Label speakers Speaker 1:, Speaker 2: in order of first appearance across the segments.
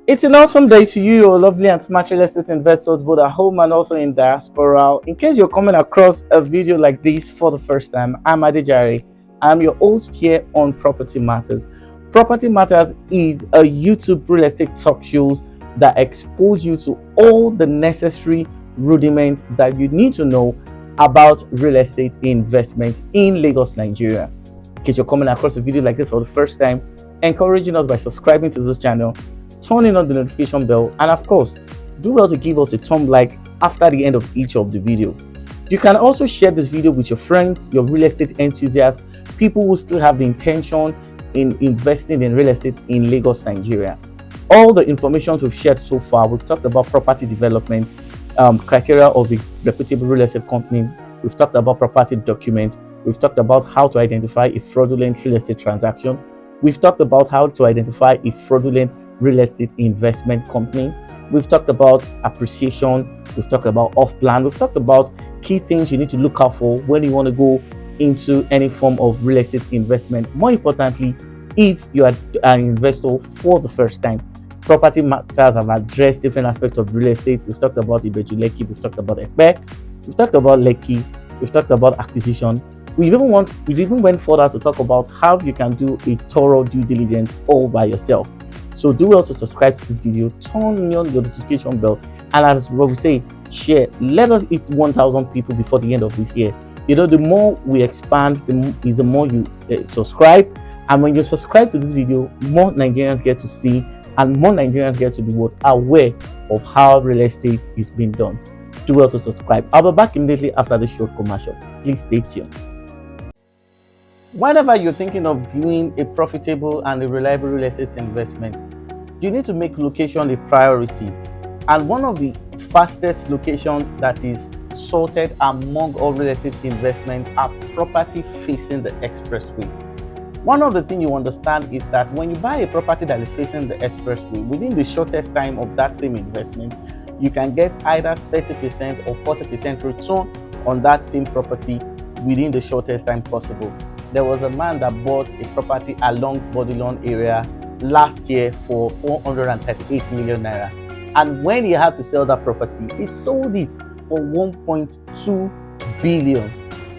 Speaker 1: It's an awesome day to you, your lovely and smart real estate investors, both at home and also in diaspora. In case you're coming across a video like this for the first time, I'm Adejare. I'm your host here on Property Matters. Property Matters is a YouTube real estate talk show that expose you to all the necessary rudiments that you need to know about real estate investment in Lagos, Nigeria. In case you're coming across a video like this for the first time, encouraging us by subscribing to this channel, turning on the notification bell, and of course do well to give us a thumb like after the end of each of the video. You can also share this video with your friends, your real estate enthusiasts, people who still have the intention in investing in real estate in Lagos, Nigeria. All the information we've shared so far, we've talked about property development, criteria of a reputable real estate company, we've talked about property document, we've talked about how to identify a fraudulent real estate transaction, we've talked about how to identify a fraudulent real estate investment company, we've talked about appreciation, we've talked about off plan, we've talked about key things you need to look out for when you want to go into any form of real estate investment. More importantly, if you are an investor for the first time, Property Matters have addressed different aspects of real estate. We've talked about Ibeju Lekki, we've talked about Ekpe, we've talked about Lekki, we've talked about acquisition. We even went further to talk about how you can do a thorough due diligence all by yourself. So do well to subscribe to this video, turn on your notification bell, and as what we say, share. Let us hit 1,000 people before the end of this year. You know, the more we expand, the more you subscribe. And when you subscribe to this video, more Nigerians get to see, and more Nigerians get to be aware of how real estate is being done. Do well to subscribe. I'll be back immediately after this short commercial. Please stay tuned. Whenever you're thinking of doing a profitable and a reliable real estate investment, you need to make location a priority. And one of the fastest locations that is sorted among all real estate investments are property facing the expressway. One of the things you understand is that when you buy a property that is facing the expressway, within the shortest time of that same investment, you can get either 30% or 40% return on that same property within the shortest time possible. There was a man that bought a property along Bodilon area last year for 438 million naira. And when he had to sell that property, he sold it for 1.2 billion.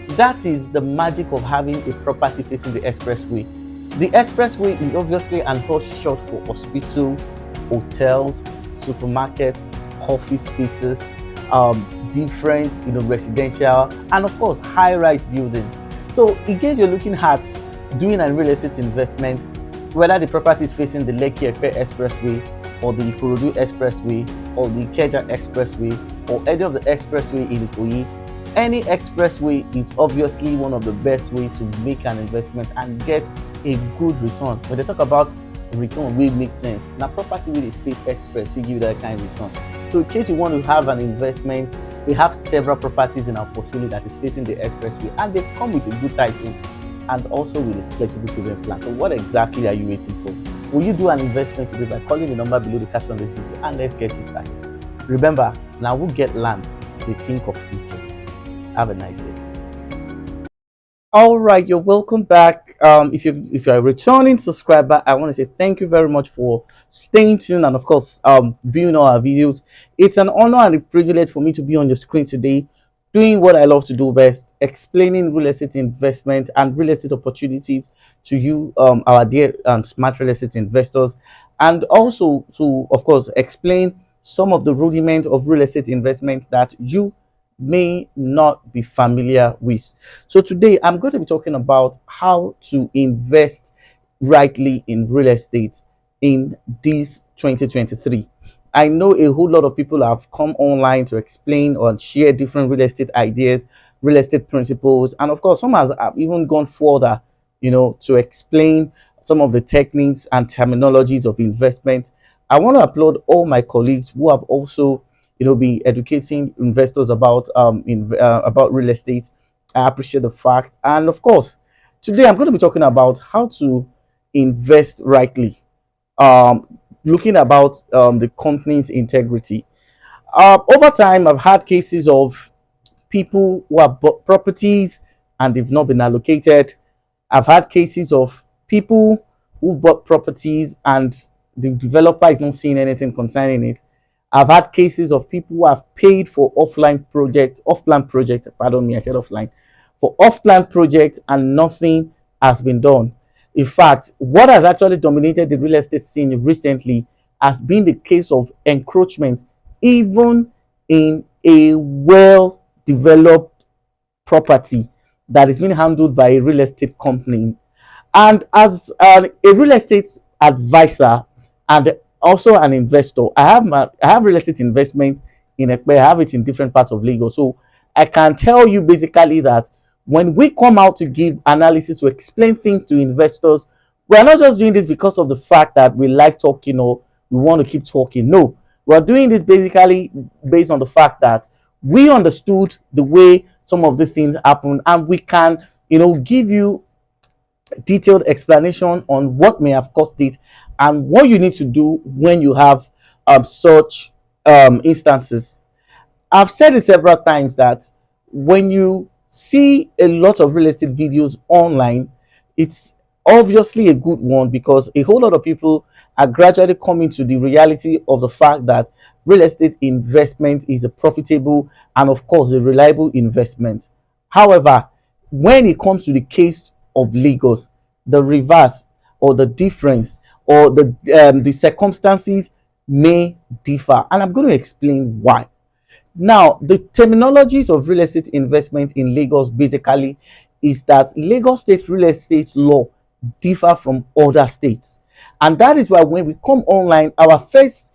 Speaker 1: That is the magic of having a property facing the expressway. The expressway is obviously an short for hospitals, hotels, supermarkets, office spaces, different, residential, and of course, high-rise buildings. So in case you're looking at doing a real estate investment, whether the property is facing the Lekki Expressway or the Ikorodu Expressway or the Ikeja Expressway or any of the expressway in Ikoyi, any expressway is obviously one of the best ways to make an investment and get a good return. When they talk about return, will make sense. Now property will face express, we give you that kind of return. So in case you want to have an investment, we have several properties in our portfolio that is facing the expressway, and they come with a good title and also with a flexible payment plan. So what exactly are you waiting for? Will you do an investment today by calling the number below the caption on this video, and let's get you started. Remember, now we get land, we think of future. Have a nice day. All right, you're welcome back. If you're a returning subscriber, I want to say thank you very much for staying tuned and of course viewing all our videos. It's an honor and a privilege for me to be on your screen today, doing what I love to do best, explaining real estate investment and real estate opportunities to you, our dear and smart real estate investors, and also to of course explain some of the rudiments of real estate investment that you may not be familiar with. So today I'm going to be talking about how to invest rightly in real estate in this 2023. I know a whole lot of people have come online to explain or share different real estate ideas, real estate principles, and of course some have even gone further, to explain some of the techniques and terminologies of investment. I want to applaud all my colleagues who have also be educating investors about about real estate. I appreciate the fact, and of course today I'm going to be talking about how to invest rightly, looking about the company's integrity. Over time I've had cases of people who have bought properties and they've not been allocated. I've had cases of people who bought properties and the developer is not seeing anything concerning it. I've had cases of people who have paid for off-plan project, pardon me, I said offline, for off-plan project and nothing has been done. In fact, what has actually dominated the real estate scene recently has been the case of encroachment, even in a well developed property that is being handled by a real estate company. And as a real estate advisor and also an investor, I have real estate investment in Ekpe. I have it in different parts of Lagos. So I can tell you basically that when we come out to give analysis to explain things to investors, we are not just doing this because of the fact that we like talking or we want to keep talking. No, we are doing this basically based on the fact that we understood the way some of the things happen, and we can, give you detailed explanation on what may have caused it and what you need to do when you have such instances. I've said it several times that when you see a lot of real estate videos online, it's obviously a good one because a whole lot of people are gradually coming to the reality of the fact that real estate investment is a profitable and, of course, a reliable investment. However, when it comes to the case of Lagos, the reverse or the difference or the circumstances may differ, and I'm going to explain why. Now, the terminologies of real estate investment in Lagos basically is that Lagos state real estate law differ from other states. And that is why when we come online, our first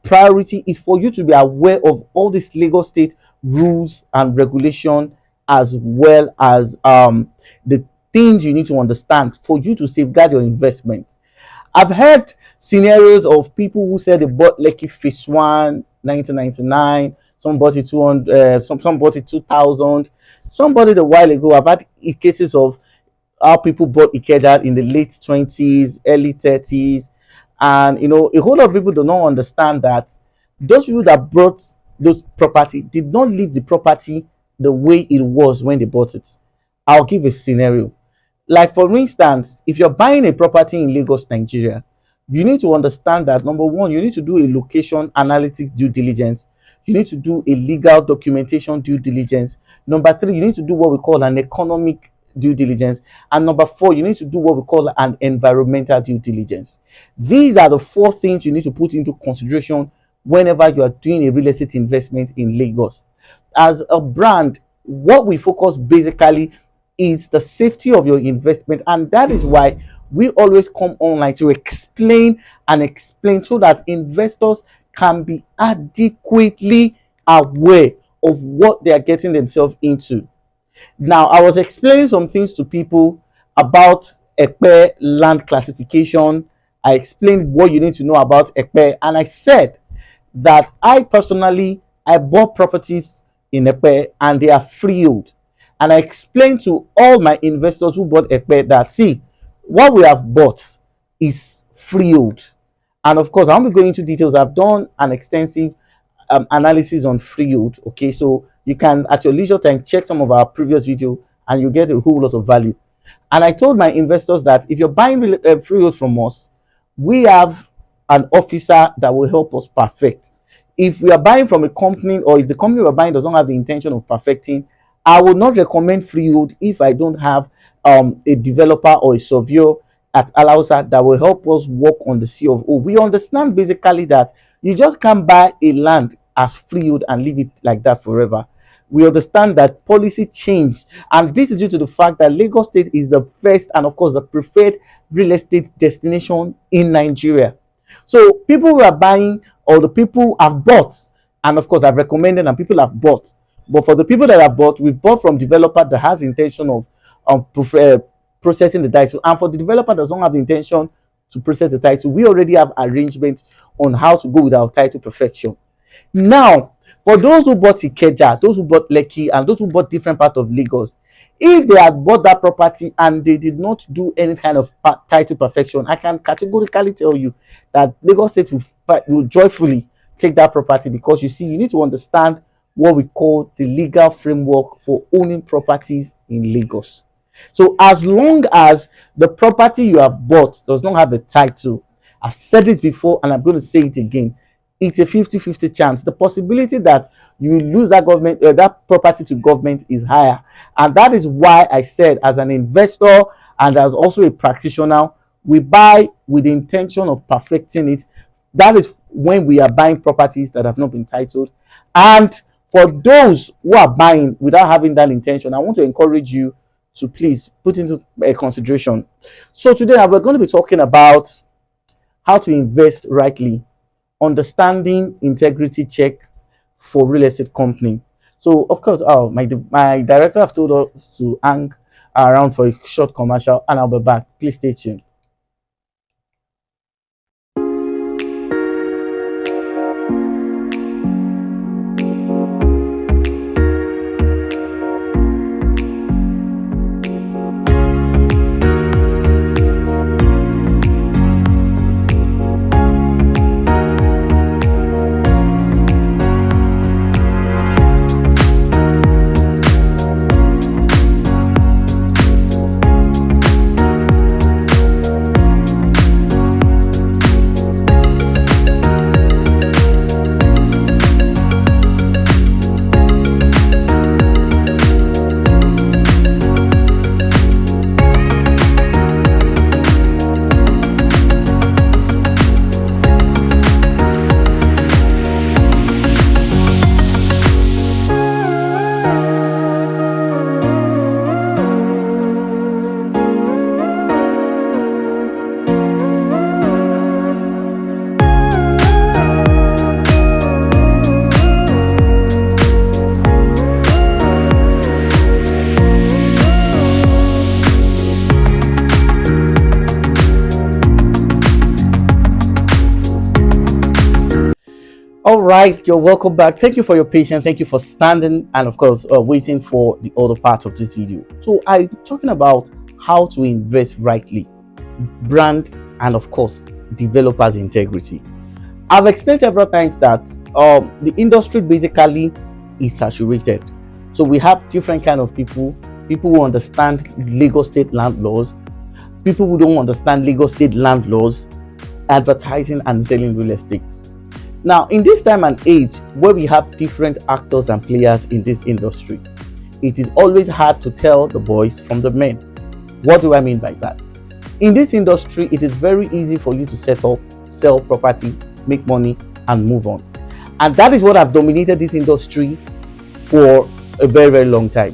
Speaker 1: priority is for you to be aware of all these Lagos state rules and regulation, as well as the things you need to understand for you to safeguard your investment. I've heard scenarios of people who said they bought Lekki Phase 1, 1999, some bought it 200, some bought it 2000. Somebody a while ago, I've had cases of how people bought Ikeja in the late 20s, early 30s. And, a whole lot of people do not understand that those people that bought those property did not leave the property the way it was when they bought it. I'll give a scenario. Like, for instance, if you're buying a property in Lagos, Nigeria, you need to understand that number one, you need to do a location analytic due diligence. You need to do a legal documentation due diligence. Number three, you need to do what we call an economic due diligence. And number four, you need to do what we call an environmental due diligence. These are the four things you need to put into consideration whenever you are doing a real estate investment in Lagos. As a brand, what we focus basically is the safety of your investment, and that is why we always come online to explain so that investors can be adequately aware of what they are getting themselves into. Now, I was explaining some things to people about Ekpe land classification. I explained what you need to know about Ekpe, and I said that I bought properties in Ekpe and they are freehold. And I explained to all my investors who bought Ekpe that, see, what we have bought is freehold. And of course, I won't be going into details. I've done an extensive analysis on freehold. Okay, so you can at your leisure time check some of our previous video and you get a whole lot of value. And I told my investors that if you're buying freehold from us, we have an officer that will help us perfect. If we are buying from a company, or if the company we're buying does not have the intention of perfecting, I would not recommend freehold if I don't have a developer or a surveyor at Alausa that will help us work on the C of O. We understand basically that you just can't buy a land as freehold and leave it like that forever. We understand that policy changed, and this is due to the fact that Lagos State is the first and, of course, the preferred real estate destination in Nigeria. So people who are buying, or the people have bought, and of course I've recommended and people have bought. But for the people that have bought, we've bought from developer that has intention of processing the title, and for the developer that doesn't have the intention to process the title, we already have arrangements on how to go with our title perfection. Now, for those who bought Ikeja, those who bought Lekki, and those who bought different parts of Lagos, if they had bought that property and they did not do any kind of title perfection, I can categorically tell you that Lagos State will joyfully take that property, because you see, you need to understand what we call the legal framework for owning properties in Lagos. So as long as the property you have bought does not have a title, I've said this before and I'm going to say it again. It's a 50-50 chance. The possibility that you lose that that property to government is higher. And that is why I said, as an investor and as also a practitioner, we buy with the intention of perfecting it. That is when we are buying properties that have not been titled. And for those who are buying without having that intention, I want to encourage you to please put into consideration. So today we're going to be talking about how to invest rightly, understanding integrity check for real estate company. So of course, my director have told us to hang around for a short commercial, and I'll be back. Please stay tuned. All right, you're welcome back. Thank you for your patience. Thank you for standing and, of course, waiting for the other part of this video. So I'm talking about how to invest rightly, brand, and of course, developers' integrity. I've explained several times that the industry basically is saturated. So we have different kind of people who understand Lagos state land laws, people who don't understand Lagos state land laws, advertising and selling real estate. Now, in this time and age where we have different actors and players in this industry, it is always hard to tell the boys from the men. What do I mean by that? In this industry, it is very easy for you to set up, sell property, make money, and move on. And that is what have dominated this industry for a very, very long time.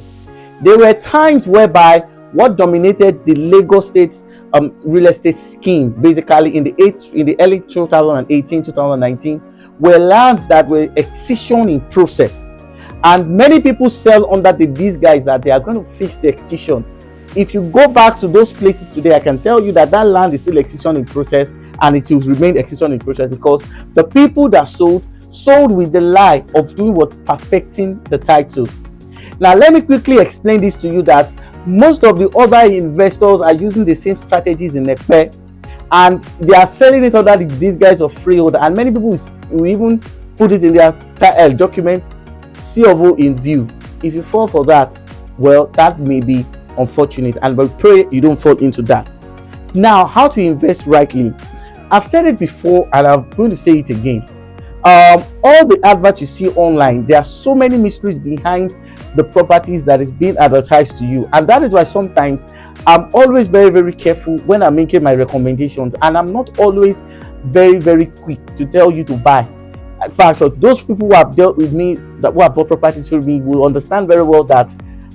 Speaker 1: There were times whereby what dominated the Lagos State real estate scheme, basically in the early 2018, 2019, were lands that were excision in process, and many people sell under these guys that they are going to fix the excision. If you go back to those places today, I can tell you that land is still excision in process, and it will remain excision in process because the people that sold with the lie of doing what, perfecting the title. Now let me quickly explain this to you, that most of the other investors are using the same strategies in Ekpe, and they are selling it under these guys of freeholder, and many people will even put it in their document, C of O in view. If you fall for that, well, that may be unfortunate, and we pray you don't fall into that. Now, how to invest rightly? I've said it before and I'm going to say it again. All the adverts you see online, there are so many mysteries behind the properties that is being advertised to you, and that is why sometimes I'm always very, very careful when I'm making my recommendations, and I'm not always very, very quick to tell you to buy. In fact, so those people who have dealt with me, that who have bought properties with me, will understand very well that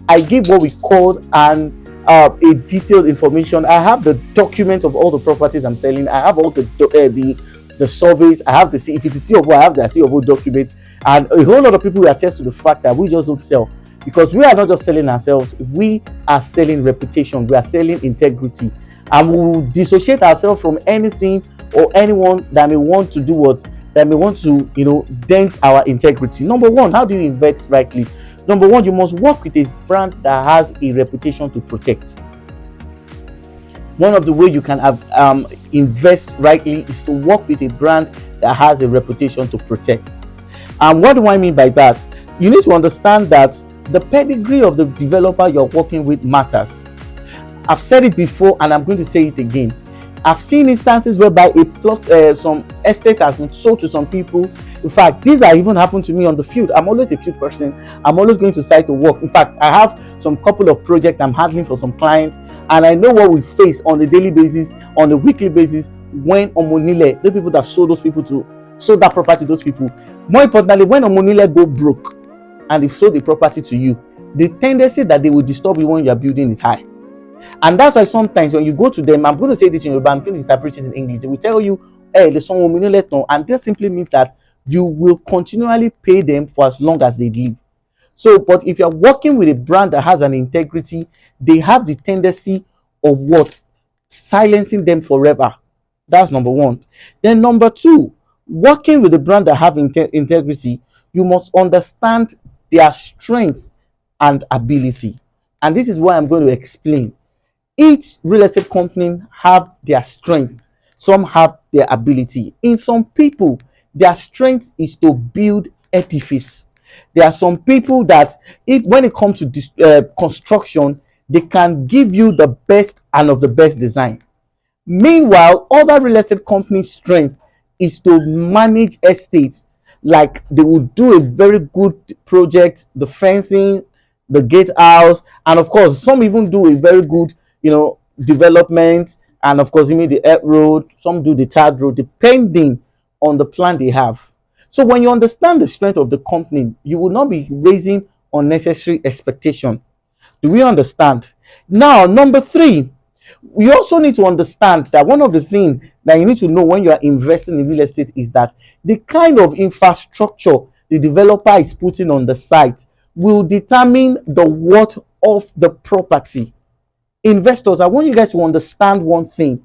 Speaker 1: I give what we call a detailed information. I have the document of all the properties I'm selling. I have all the surveys. I have if it's a C of O, I have the C of O document, and a whole lot of people will attest to the fact that we just don't sell, because we are not just selling ourselves, we are selling reputation, we are selling integrity, and we will dissociate ourselves from anything or anyone that may want to do what, that may want to, dent our integrity. Number one, how do you invest rightly? Number one, you must work with a brand that has a reputation to protect. One of the ways you can invest rightly is to work with a brand that has a reputation to protect. And what do I mean by that? You need to understand that the pedigree of the developer you're working with matters. I've said it before and I'm going to say it again. I've seen instances whereby a plot, some estate has been sold to some people. In fact, these are even happened to me on the field. I'm always a field person. I'm always going to site to work. In fact, I have some couple of projects I'm handling for some clients, and I know what we face on a daily basis, on a weekly basis, when Omonile, the people that sold those people to sold that property to those people. More importantly, when Omonile go broke and they sold the property to you, the tendency that they will disturb you when you're building is high. And that's why sometimes when you go to them, I'm going to say this in Yoruba, I'm going to interpret it in English. They will tell you, hey, the song will, and this simply means that you will continually pay them for as long as they live. So, but if you're working with a brand that has an integrity, they have the tendency of what? Silencing them forever. That's number one. Then number two, working with a brand that have integrity, you must understand their strength and ability. And this is what I'm going to explain. Each real estate company have their strength. Some have their ability. In some people, their strength is to build edifice. There are some people that, if when it comes to construction, they can give you the best and of the best design. Meanwhile, other real estate companies' strength is to manage estates. Like they will do a very good project, the fencing, the gatehouse, and of course, some even do a very good, development. And of course, even the air road. Some do the third road, depending on the plan they have. So when you understand the strength of the company, you will not be raising unnecessary expectation. Do we understand? Now, number three, we also need to understand that one of the things that you need to know when you are investing in real estate is that the kind of infrastructure the developer is putting on the site will determine the worth of the property. Investors, I want you guys to understand one thing.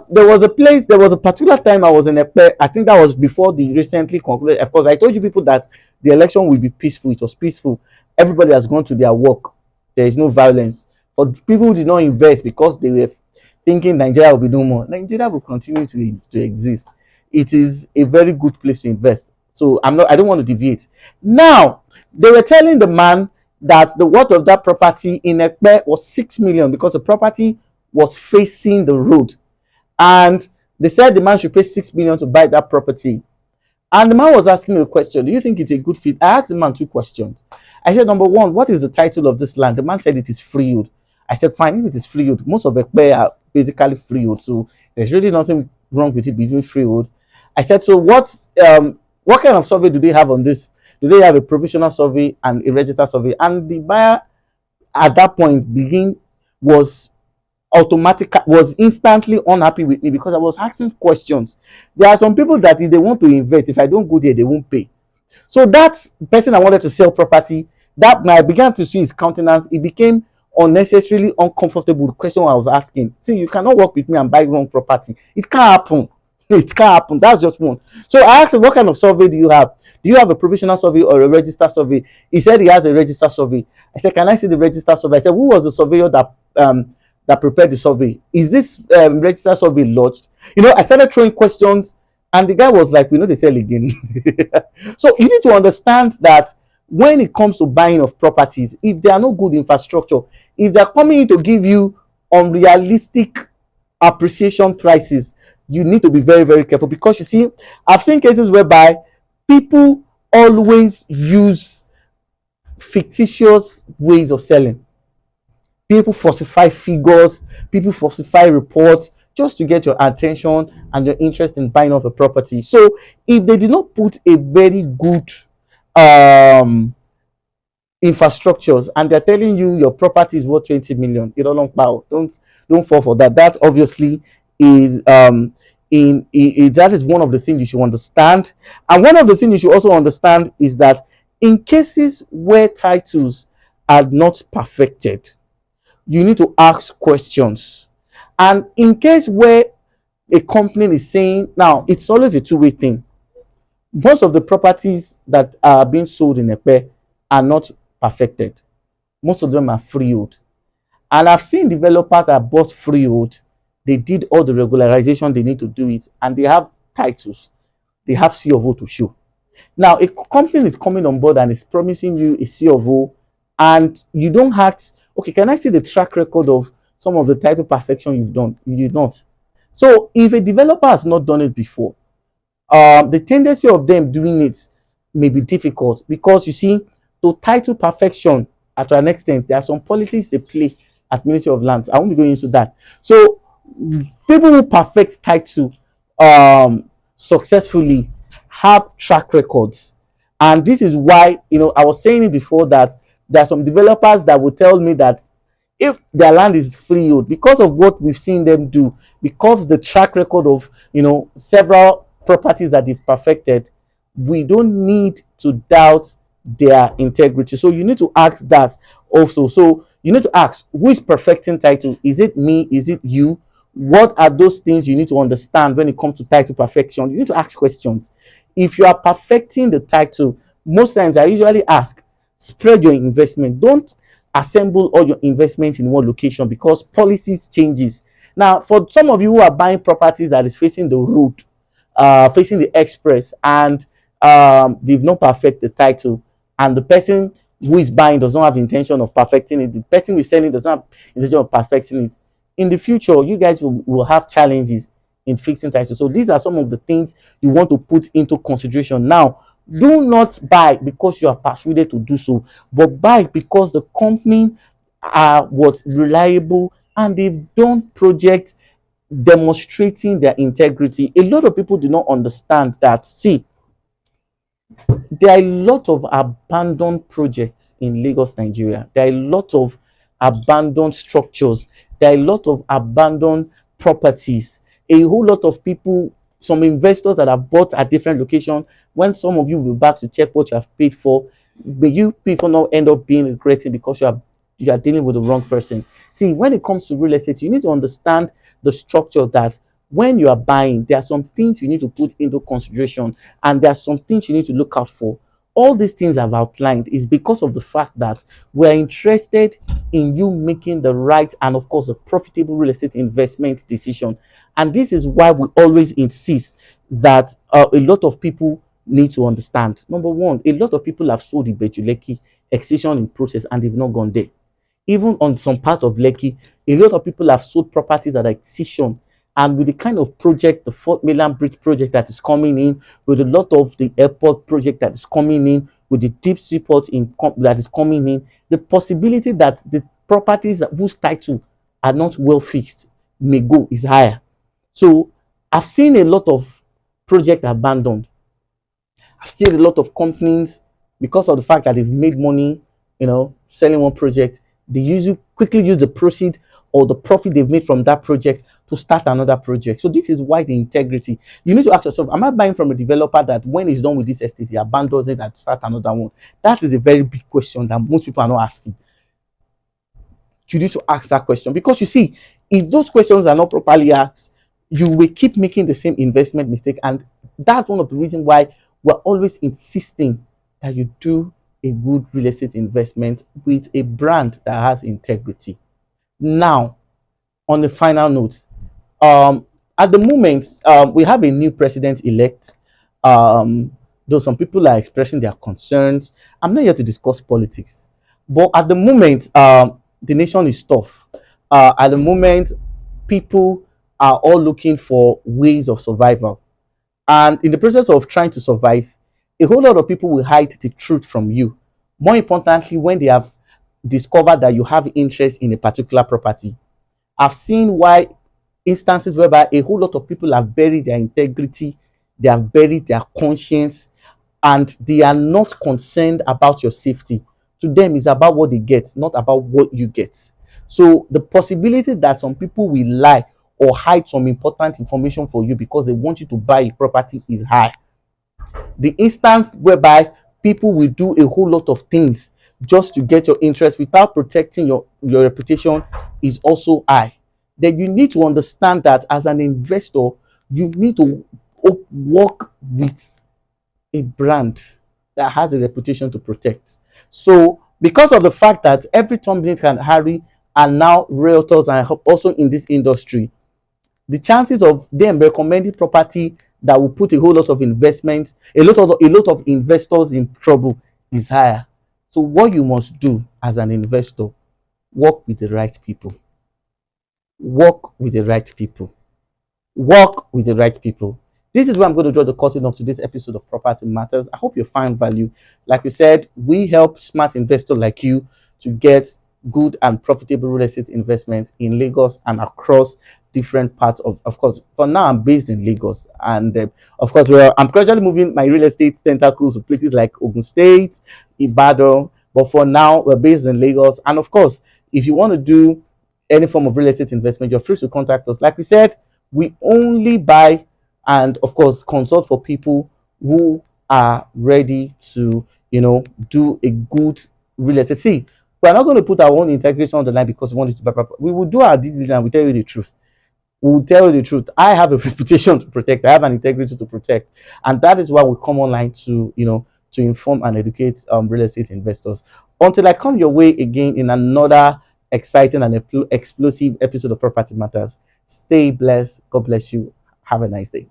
Speaker 1: There was a particular time I was in I think that was before the recently concluded. Of course, I told you people that the election will be peaceful. It was peaceful. Everybody has gone to their work. There is no violence. For people who did not invest because they were thinking Nigeria will be no more, Nigeria will continue to exist. It is a very good place to invest. So I don't want to deviate. Now, they were telling the man that the worth of that property in Ekpe was 6 million because the property was facing the road. And they said the man should pay 6 million to buy that property. And the man was asking me a question. Do you think it's a good fit? I asked the man two questions. I said, number one, what is the title of this land? The man said it is freehold. I said, fine, if it is freehold, most of Ekpe are basically freehold. So there's really nothing wrong with it being freehold. I said, so what kind of survey do they have on this? Do they have a provisional survey and a registered survey? And the buyer at that point was instantly unhappy with me because I was asking questions. There are some people that if they want to invest, if I don't go there, they won't pay. So that person I wanted to sell property, that when I began to see his countenance, it became unnecessarily uncomfortable. The question I was asking, see, you cannot work with me and buy wrong property. It can't happen. It can't happen. That's just one. So I asked him, what kind of survey do you have? Do you have a provisional survey or a registered survey? He said he has a registered survey. I said, can I see the registered survey? I said, who was the surveyor that prepared the survey? Is this registered survey lodged? I started throwing questions, and the guy was like, we know they sell again. So you need to understand that when it comes to buying of properties, if there are no good infrastructure, if they're coming in to give you unrealistic appreciation prices, you need to be very, very careful. Because you see, I've seen cases whereby people always use fictitious ways of selling. People falsify figures, people falsify reports just to get your attention and your interest in buying off a property. So if they did not put a very good infrastructures and they're telling you your property is worth 20 million, you don't bow. Don't fall for that. That obviously is that is one of the things you should understand. And one of the things you should also understand is that in cases where titles are not perfected, you need to ask questions. And in case where a company is saying, now it's always a two-way thing. Most of the properties that are being sold in Ekpe are not perfected. Most of them are freehold. And I've seen developers that bought freehold. They did all the regularization they need to do it, and they have titles. They have C of O to show. Now, a company is coming on board and is promising you a C of O, and you don't ask, okay, can I see the track record of some of the title perfection you've done? You did not. So if a developer has not done it before, the tendency of them doing it may be difficult, because you see, to title perfection to an extent, there are some politics they play at Ministry of Lands. I won't be going into that. So people who perfect title successfully have track records, and this is why, I was saying it before, that there are some developers that will tell me that if their land is freehold, because of what we've seen them do, because the track record of several properties that they've perfected, we don't need to doubt their integrity. So you need to ask that also. So you need to ask, who is perfecting title? Is it me? Is it you? What are those things you need to understand when it comes to title perfection? You need to ask questions. If you are perfecting the title, most times I usually ask, spread your investment. Don't assemble all your investment in one location, because policies changes. Now, for some of you who are buying properties that is facing the road, facing the express, and they've not perfect the title, and the person who is buying does not have the intention of perfecting it, the person who is selling does not have the intention of perfecting it, in the future you guys will have challenges in fixing title. So these are some of the things you want to put into consideration. Now, do not buy because you are persuaded to do so, but buy because the company are what's reliable, and they've done projects demonstrating their integrity. A lot of people do not understand that. See, there are a lot of abandoned projects in Lagos, Nigeria. There are a lot of abandoned structures. There are a lot of abandoned properties. A whole lot of people, some investors that have bought at different locations, when some of you will back to check what you have paid for, but you people now end up being regretting because you are dealing with the wrong person. See, when it comes to real estate, you need to understand the structure, that when you are buying, there are some things you need to put into consideration, and there are some things you need to look out for. All these things I've outlined is because of the fact that we're interested in you making the right and, of course, a profitable real estate investment decision. And this is why we always insist that a lot of people need to understand. Number one, a lot of people have sold Ibeju Lekki excision in process and they've not gone there. Even on some parts of Lekki, a lot of people have sold properties at excision, and with the kind of project, the Fort Mainland Bridge project that is coming in, with a lot of the airport project that is coming in, with the deep sea port that is coming in, the possibility that the properties whose title are not well fixed may go is higher. So I've seen a lot of project abandoned. I've seen a lot of companies, because of the fact that they've made money, selling one project, they quickly use the proceed or the profit they've made from that project to start another project. So this is why the integrity. You need to ask yourself, am I buying from a developer that when he's done with this estate, he abandons it and start another one? That is a very big question that most people are not asking. You need to ask that question, because you see, if those questions are not properly asked, you will keep making the same investment mistake. And that's one of the reasons why we're always insisting that you do a good real estate investment with a brand that has integrity. Now, on the final note, at the moment, we have a new president elect. Um, though some people are expressing their concerns, I'm not here to discuss politics. But at the moment, the nation is tough. At the moment, people are all looking for ways of survival. And in the process of trying to survive, a whole lot of people will hide the truth from you. More importantly, when they have discovered that you have interest in a particular property. I've seen why instances whereby a whole lot of people have buried their integrity, they have buried their conscience, and they are not concerned about your safety. To them, it's about what they get, not about what you get. So the possibility that some people will lie or hide some important information for you because they want you to buy a property is high. The instance whereby people will do a whole lot of things just to get your interest without protecting your reputation is also high. Then you need to understand that as an investor, you need to work with a brand that has a reputation to protect. So, because of the fact that every Tom, Dick, and Harry are now realtors and also in this industry, the chances of them recommending property that will put a whole lot of investments, a lot of investors in trouble is higher. So, what you must do as an investor, work with the right people. Work with the right people. Work with the right people. This is where I'm going to draw the curtain off to this episode of Property Matters. I hope you find value. Like we said, we help smart investors like you to get good and profitable real estate investments in Lagos and across different parts of course. For now, I'm based in Lagos, and of course, I'm gradually moving my real estate tentacles to places like Ogun State, Ibadan. But for now, we're based in Lagos, and of course, if you want to do any form of real estate investment, you're free to contact us. Like we said, we only buy and of course consult for people who are ready to do a good real estate. See, we're not going to put our own integrity on the line because we want it to buy property. We will do our due diligence and we tell you the truth. We will tell you the truth. I have a reputation to protect. I have an integrity to protect, and that is why we come online to to inform and educate real estate investors. Until I come your way again in another exciting and explosive episode of Property Matters, stay blessed. God bless you. Have a nice day.